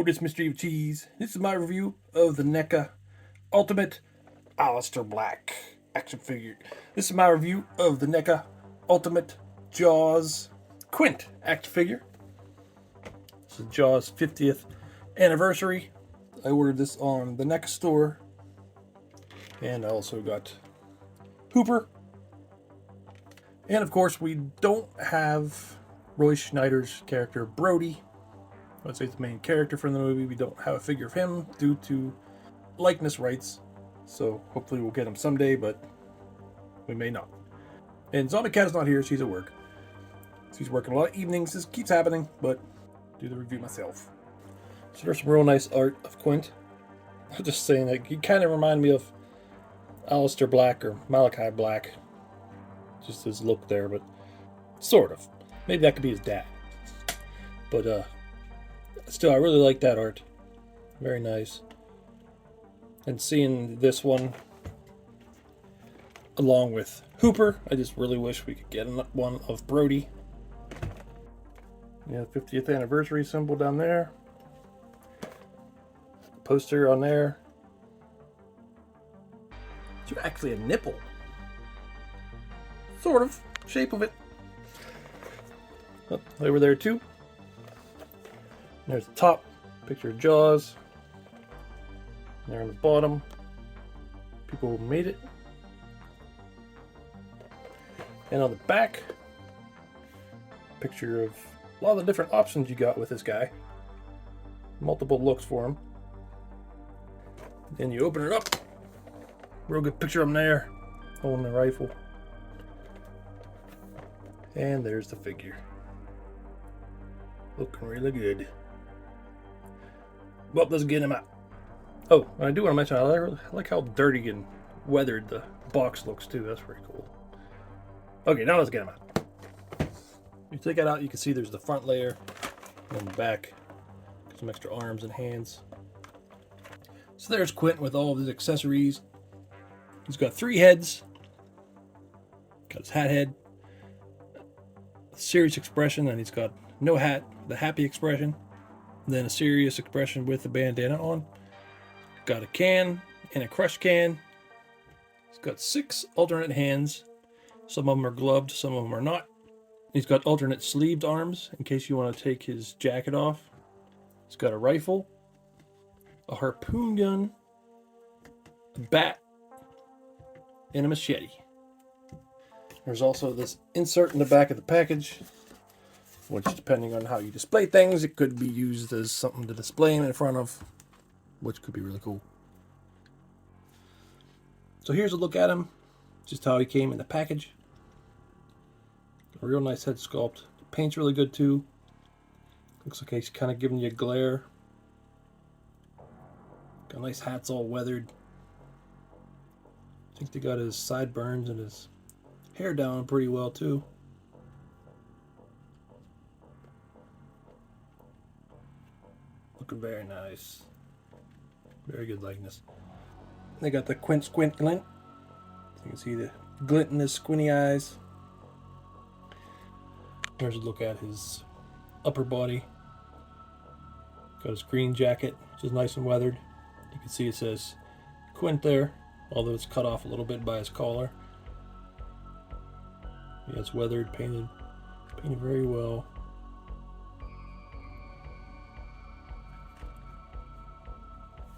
this is Mr. Evilcheese. This is my review of the NECA Ultimate Aleister Black action figure. This is my review of the NECA Ultimate Jaws Quint action figure. This is Jaws 50th anniversary. I ordered this on the NECA store. And I also got Hooper. And of course, we don't have Roy Schneider's character Brody. Let's say it's the main character from the movie. We don't have a figure of him due to likeness rights. So hopefully we'll get him someday, but we may not. And Zombie Cat is not here. She's at work. She's working a lot of evenings. This keeps happening, but I'll do the review myself. So there's some real nice art of Quint. I'm just saying that he kind of reminded me of Aleister Black or Malachi Black. Just his look there, but sort of. Maybe that could be his dad. But still, I really like that art. Very nice. And seeing this one along with Hooper, I just really wish we could get one of Brody. Yeah, 50th anniversary symbol down there. Poster on there. It's actually a nipple. Sort of. Shape of it. Oh, over there too. There's the top. Picture of Jaws. And there on the bottom. People who made it. And on the back, picture of a lot of the different options you got with this guy. Multiple looks for him. Then you open it up. Real good picture of him there, holding the rifle. And there's the figure. Looking really good. Well, let's get him out. Oh, and I do want to mention, I like how dirty and weathered the box looks too. That's pretty cool. Okay, now let's get him out. You take it out, you can see there's the front layer and the back. Some extra arms and hands. So there's Quint with all of his accessories. He's got 3 heads. Got his hat head. Serious expression, and he's got no hat, the happy expression. Then a serious expression with the bandana on. Got a can and a crush can. He's got 6 alternate hands. Some of them are gloved, some of them are not. He's got alternate sleeved arms in case you want to take his jacket off. He's got a rifle, a harpoon gun, a bat, and a machete. There's also this insert in the back of the package, which, depending on how you display things, it could be used as something to display him in front of, which could be really cool. So here's a look at him, just how he came in the package. A real nice head sculpt. The paint's really good too. Looks like he's kind of giving you a glare. Got nice hats all weathered. I think they got his sideburns and his hair down pretty well too. Looking very nice. Very good likeness. They got the Quint squint glint. So you can see the glint in his squinty eyes. There's a look at his upper body. Got his green jacket, which is nice and weathered. You can see it says Quint there, although it's cut off a little bit by his collar. Yeah, it's weathered, painted very well.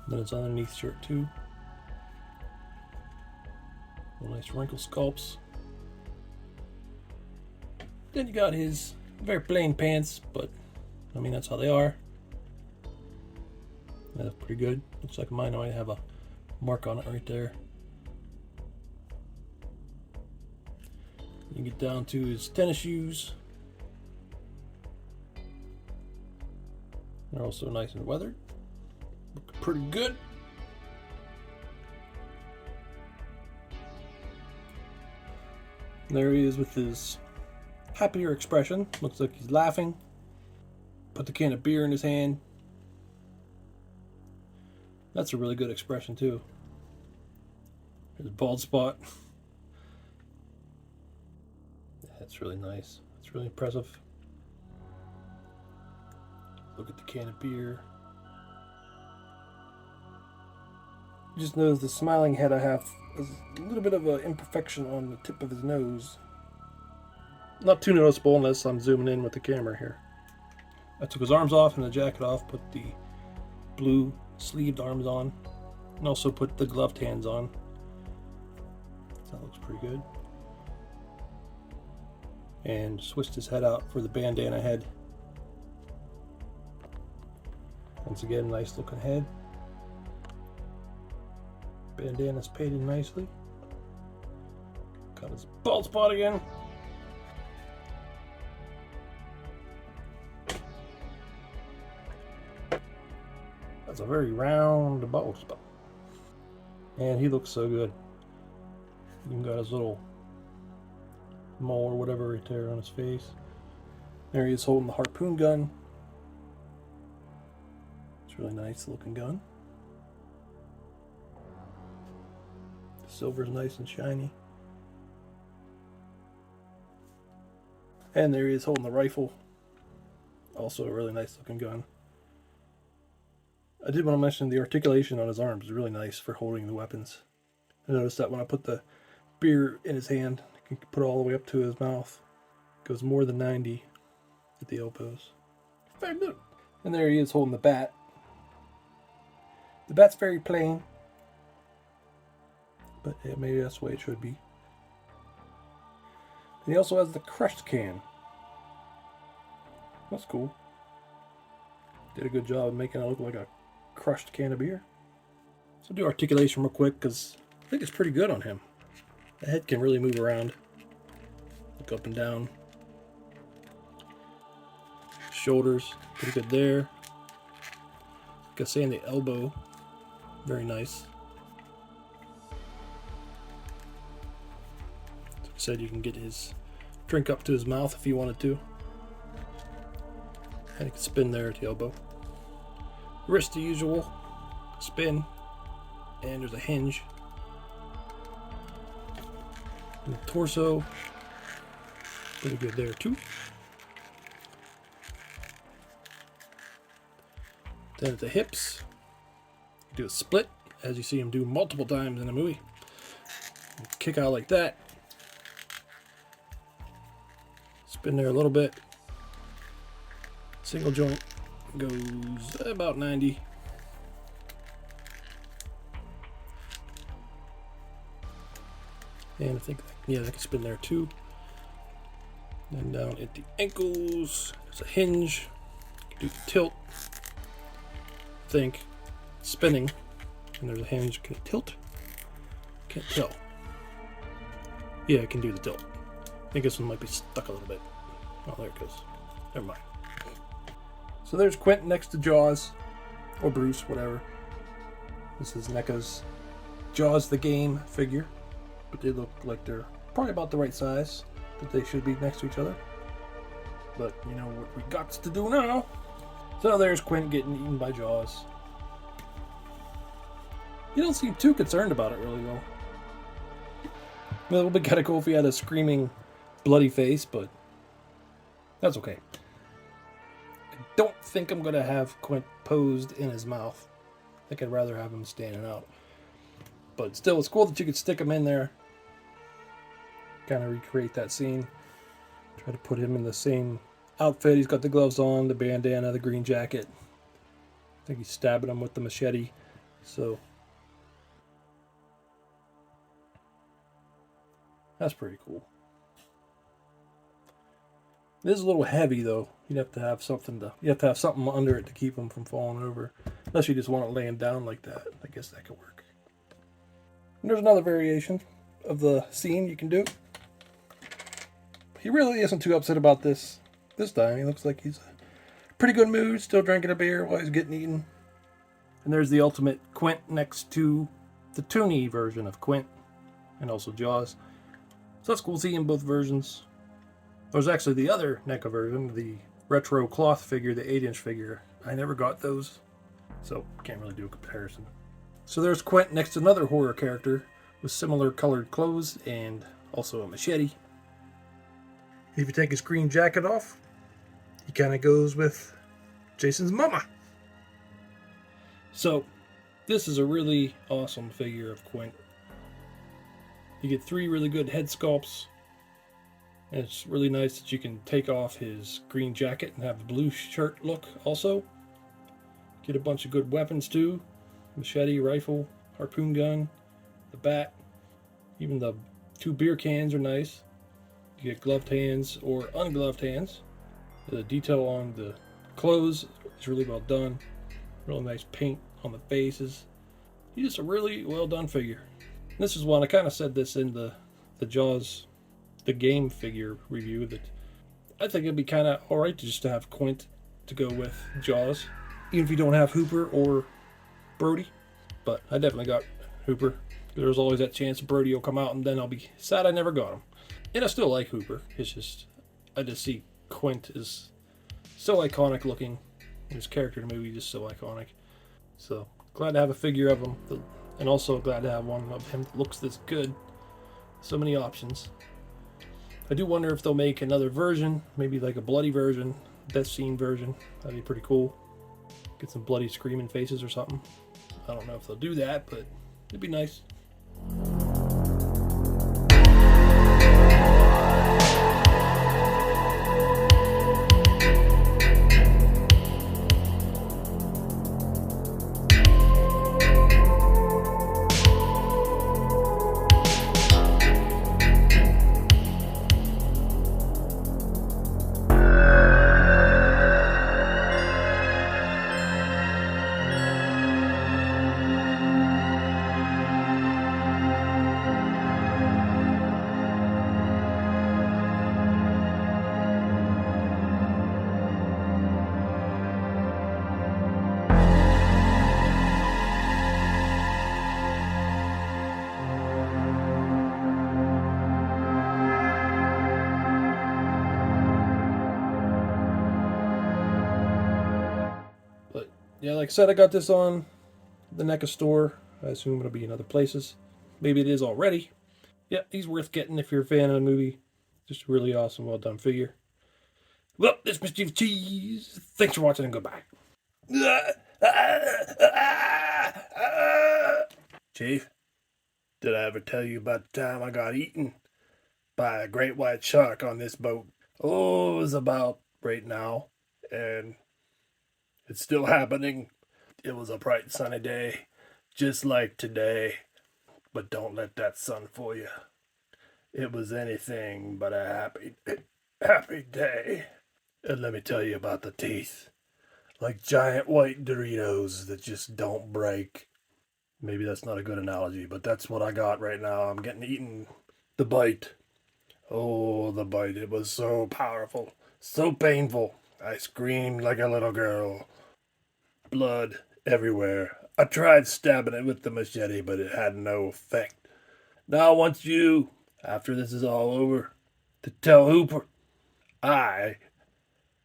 Then it's underneath shirt too. Nice wrinkle sculpts. Then you got his very plain pants, but I mean that's how they are. That's pretty good. Looks like mine might have a mark on it right there. You get down to his tennis shoes. They're also nice and weathered. Look pretty good. There he is with his happier expression. Looks like he's laughing. Put the can of beer in his hand. That's a really good expression too. There's a bald spot. That's really nice. It's really impressive. Look at the can of beer. Just notice the smiling head I have is a little bit of an imperfection on the tip of his nose. Not too noticeable unless I'm zooming in with the camera here. I took his arms off and the jacket off, put the blue sleeved arms on, and also put the gloved hands on. So that looks pretty good. And switched his head out for the bandana head. Once again, nice looking head. Bandana's painted nicely. Got his bald spot again. That's a very round bald spot. And he looks so good. Even got his little mole or whatever right there on his face. There he is holding the harpoon gun. It's a really nice looking gun. The silver's nice and shiny. And there he is holding the rifle. Also a really nice looking gun. I did want to mention the articulation on his arms is really nice for holding the weapons. I noticed that when I put the beer in his hand, I can put it all the way up to his mouth. It goes more than 90 at the elbows. Very good. And there he is holding the bat. The bat's very plain, but yeah, maybe that's the way it should be. And he also has the crushed can. That's cool. Did a good job of making it look like a crushed can of beer. So I'll do articulation real quick because I think it's pretty good on him. The head can really move around. Look up and down. Shoulders, pretty good there. Like I say, in the elbow, very nice. Like I said, you can get his drink up to his mouth if you wanted to. And it can spin there at the elbow. Wrist, the usual. Spin. And there's a hinge. And the torso. Pretty good there too. Then at the hips. Do a split, as you see him do multiple times in the movie. Kick out like that. Spin there a little bit. Single joint goes about 90. And I think, yeah, that can spin there too. Then down at the ankles, there's a hinge. You can do the tilt. Think spinning, and there's a hinge. Can it tilt? Can't tell. Yeah, it can do the tilt. I think this one might be stuck a little bit. Oh, there it goes. Never mind. So there's Quint next to Jaws, or Bruce, whatever. This is NECA's Jaws the Game figure, but they look like they're probably about the right size that they should be next to each other. But you know what we got to do now. So there's Quint getting eaten by Jaws. You don't seem too concerned about it, really, though. Well, it would be kind of cool if he had a screaming, bloody face, but that's okay. I don't think I'm going to have Quint posed in his mouth. I think I'd rather have him standing out. But still, it's cool that you could stick him in there. Kind of recreate that scene. Try to put him in the same outfit. He's got the gloves on, the bandana, the green jacket. I think he's stabbing him with the machete. So that's pretty cool. It is a little heavy though. You have to have something under it to keep him from falling over. Unless you just want it laying down like that. I guess that could work. And there's another variation of the scene you can do. He really isn't too upset about this time. He looks like he's in a pretty good mood, still drinking a beer while he's getting eaten. And there's the ultimate Quint next to the toony version of Quint, and also Jaws. So that's cool seeing both versions. There's actually the other NECA version, the retro cloth figure, the 8-inch figure. I never got those, so can't really do a comparison. So there's Quint next to another horror character with similar colored clothes and also a machete. If you take his green jacket off, he kind of goes with Jason's mama. So This is a really awesome figure of Quint. You get 3 really good head sculpts. And it's really nice that you can take off his green jacket and have the blue shirt look also. Get a bunch of good weapons too. Machete, rifle, harpoon gun, the bat. Even the 2 beer cans are nice. You get gloved hands or ungloved hands. The detail on the clothes is really well done. Really nice paint on the faces. He's just a really well done figure. This is one, I kind of said this in the Jaws, the game figure review, that I think it'd be kind of alright just to have Quint to go with Jaws. Even if you don't have Hooper or Brody. But I definitely got Hooper. There's always that chance Brody will come out and then I'll be sad I never got him. And I still like Hooper. It's just, I just see Quint is so iconic looking. His character in the movie is just so iconic. So, glad to have a figure of him. And also glad to have one of him that looks this good. So many options. I do wonder if they'll make another version. Maybe like a bloody version. Death scene version. That'd be pretty cool. Get some bloody screaming faces or something. I don't know if they'll do that, but it'd be nice. But yeah, like I said, I got this on the NECA store. I assume it'll be in other places. Maybe it is already. Yeah, he's worth getting if you're a fan of the movie. Just a really awesome, well done figure. Well, this is Mr. Cheese. Thanks for watching and goodbye. Chief, did I ever tell you about the time I got eaten by a great white shark on this boat? Oh, it was about right now, and it's still happening. It was a bright sunny day, just like today. But don't let that sun fool you. It was anything but a happy day. And let me tell you about the teeth. Like giant white Doritos that just don't break. Maybe that's not a good analogy, but that's what I got right now. I'm getting eaten. The bite. Oh, the bite. It was so powerful. So painful. I screamed like a little girl. Blood everywhere. I tried stabbing it with the machete, but it had no effect. Now I want you, after this is all over, to tell Hooper I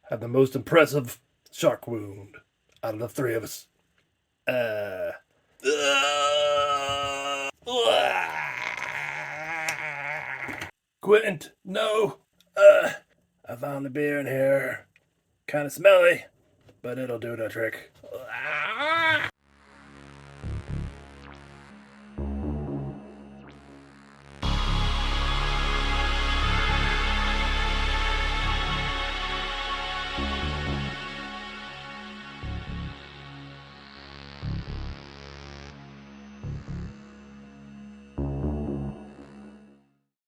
have the most impressive shark wound out of the 3 of us. Quint, no. I found the beer in here. Kind of smelly, but it'll do the trick.